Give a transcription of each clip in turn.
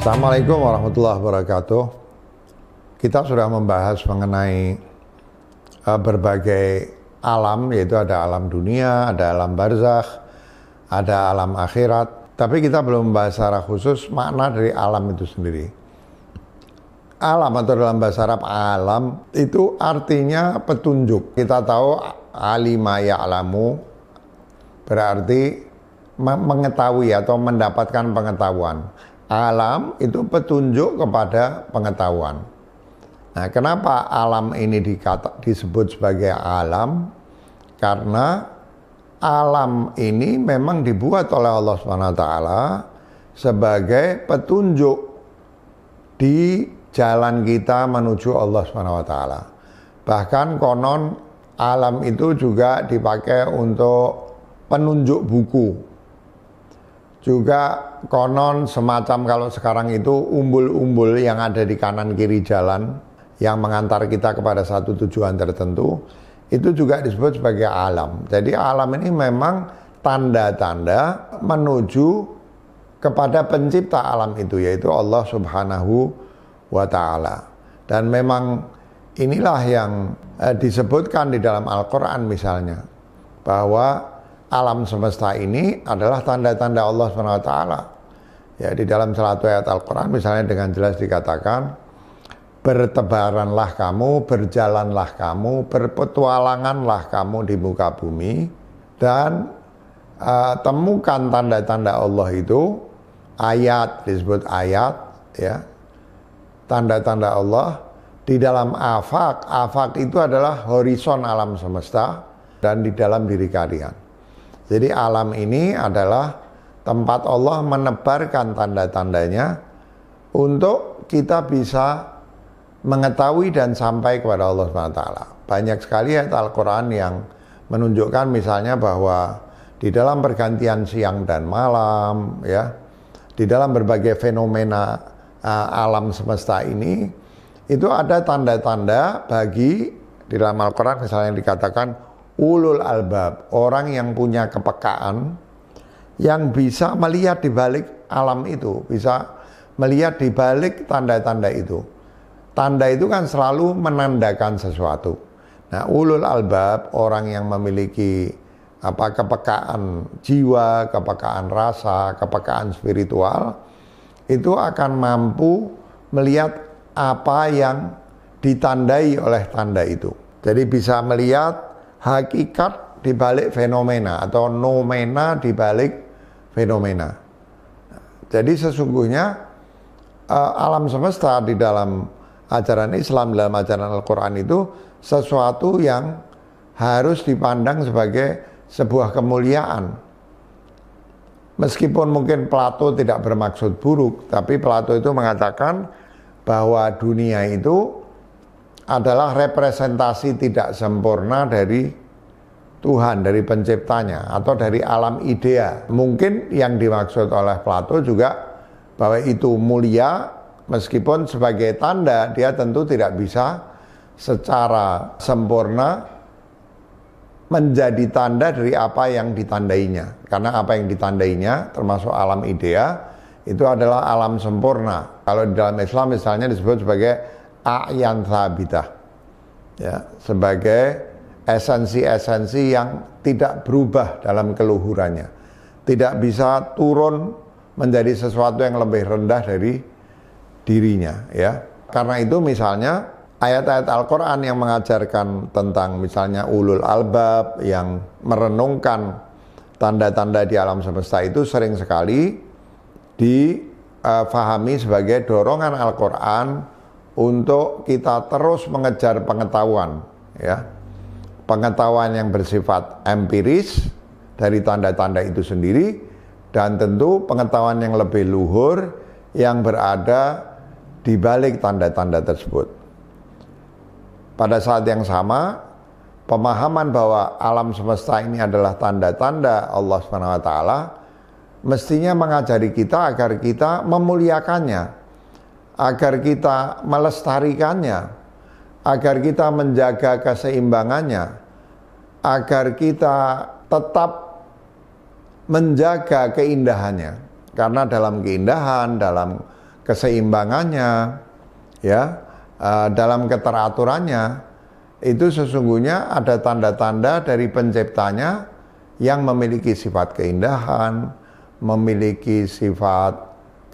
Assalamualaikum warahmatullahi wabarakatuh. Kita sudah membahas mengenai berbagai alam, yaitu ada alam dunia, ada alam barzakh, ada alam akhirat. Tapi kita belum membahas secara khusus makna dari alam itu sendiri. Alam atau dalam bahasa Arab alam itu artinya petunjuk. Kita tahu alima ya'lamu berarti mengetahui atau mendapatkan pengetahuan. Alam itu petunjuk kepada pengetahuan. Nah, kenapa alam ini disebut sebagai alam? Karena alam ini memang dibuat oleh Allah SWT sebagai petunjuk di jalan kita menuju Allah SWT. Bahkan konon alam itu juga dipakai untuk penunjuk buku. Juga konon semacam kalau sekarang itu umbul-umbul yang ada di kanan kiri jalan yang mengantar kita kepada satu tujuan tertentu, itu juga disebut sebagai alam. Jadi alam ini memang tanda-tanda menuju kepada pencipta alam itu, yaitu Allah Subhanahu wa ta'ala. Dan memang inilah yang disebutkan di dalam Al-Quran misalnya, bahwa alam semesta ini adalah tanda-tanda Allah SWT. Ya, di dalam salah satu ayat Al-Quran misalnya dengan jelas dikatakan, bertebaranlah kamu, berjalanlah kamu, berpetualanganlah kamu di muka bumi, dan temukan tanda-tanda Allah itu, ayat disebut ayat, ya, tanda-tanda Allah di dalam afaq. Afaq itu adalah horizon alam semesta dan di dalam diri kalian. Jadi alam ini adalah tempat Allah menebarkan tanda-tandanya untuk kita bisa mengetahui dan sampai kepada Allah SWT. Banyak sekali ayat Al-Quran yang menunjukkan misalnya bahwa di dalam pergantian siang dan malam, ya, di dalam berbagai fenomena alam semesta ini, itu ada tanda-tanda bagi di dalam Al-Quran misalnya yang dikatakan ulul albab, orang yang punya kepekaan, yang bisa melihat di balik alam itu, bisa melihat di balik tanda-tanda itu. Tanda itu kan selalu menandakan sesuatu. Nah, ulul albab, orang yang memiliki kepekaan jiwa, kepekaan rasa, kepekaan spiritual, itu akan mampu melihat apa yang ditandai oleh tanda itu. Jadi bisa melihat hakikat di balik fenomena atau nomena di balik fenomena. Jadi sesungguhnya alam semesta di dalam ajaran Islam, dalam ajaran Al-Quran itu sesuatu yang harus dipandang sebagai sebuah kemuliaan. Meskipun mungkin Plato tidak bermaksud buruk, tapi Plato itu mengatakan bahwa dunia itu adalah representasi tidak sempurna dari Tuhan, dari penciptanya, atau dari alam idea. Mungkin yang dimaksud oleh Plato juga bahwa itu mulia, meskipun sebagai tanda dia tentu tidak bisa secara sempurna menjadi tanda dari apa yang ditandainya. Karena apa yang ditandainya termasuk alam idea itu adalah alam sempurna. Kalau di dalam Islam misalnya disebut sebagai a'yan thabitah, ya, sebagai esensi-esensi yang tidak berubah dalam keluhurannya, tidak bisa turun menjadi sesuatu yang lebih rendah dari dirinya, ya. Karena itu misalnya ayat-ayat Al-Quran yang mengajarkan tentang misalnya ulul albab, yang merenungkan tanda-tanda di alam semesta itu sering sekali difahami sebagai dorongan Al-Quran untuk kita terus mengejar pengetahuan, ya, pengetahuan yang bersifat empiris dari tanda-tanda itu sendiri, dan tentu pengetahuan yang lebih luhur yang berada di balik tanda-tanda tersebut. Pada saat yang sama, pemahaman bahwa alam semesta ini adalah tanda-tanda Allah SWT mestinya mengajari kita agar kita memuliakannya, agar kita melestarikannya, agar kita menjaga keseimbangannya, agar kita tetap menjaga keindahannya. Karena dalam keindahan, dalam keseimbangannya, ya, dalam keteraturannya, itu sesungguhnya ada tanda-tanda dari penciptanya yang memiliki sifat keindahan, memiliki sifat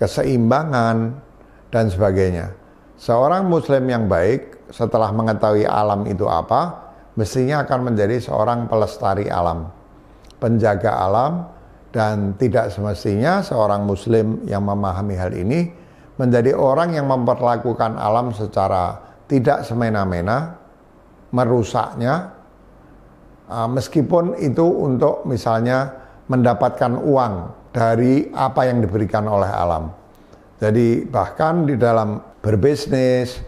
keseimbangan, dan sebagainya. Seorang muslim yang baik setelah mengetahui alam itu apa, mestinya akan menjadi seorang pelestari alam, penjaga alam, dan tidak semestinya seorang muslim yang memahami hal ini menjadi orang yang memperlakukan alam secara tidak semena-mena, merusaknya, meskipun itu untuk misalnya mendapatkan uang dari apa yang diberikan oleh alam. Jadi bahkan di dalam berbisnis,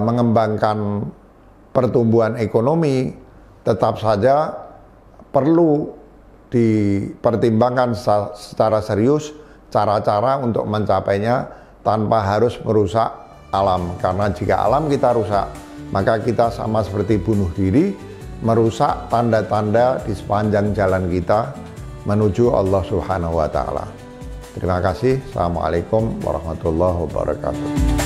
mengembangkan pertumbuhan ekonomi, tetap saja perlu dipertimbangkan secara serius cara-cara untuk mencapainya tanpa harus merusak alam. Karena jika alam kita rusak, maka kita sama seperti bunuh diri, merusak tanda-tanda di sepanjang jalan kita menuju Allah Subhanahu wa Ta'ala. Terima kasih. Assalamualaikum warahmatullahi wabarakatuh.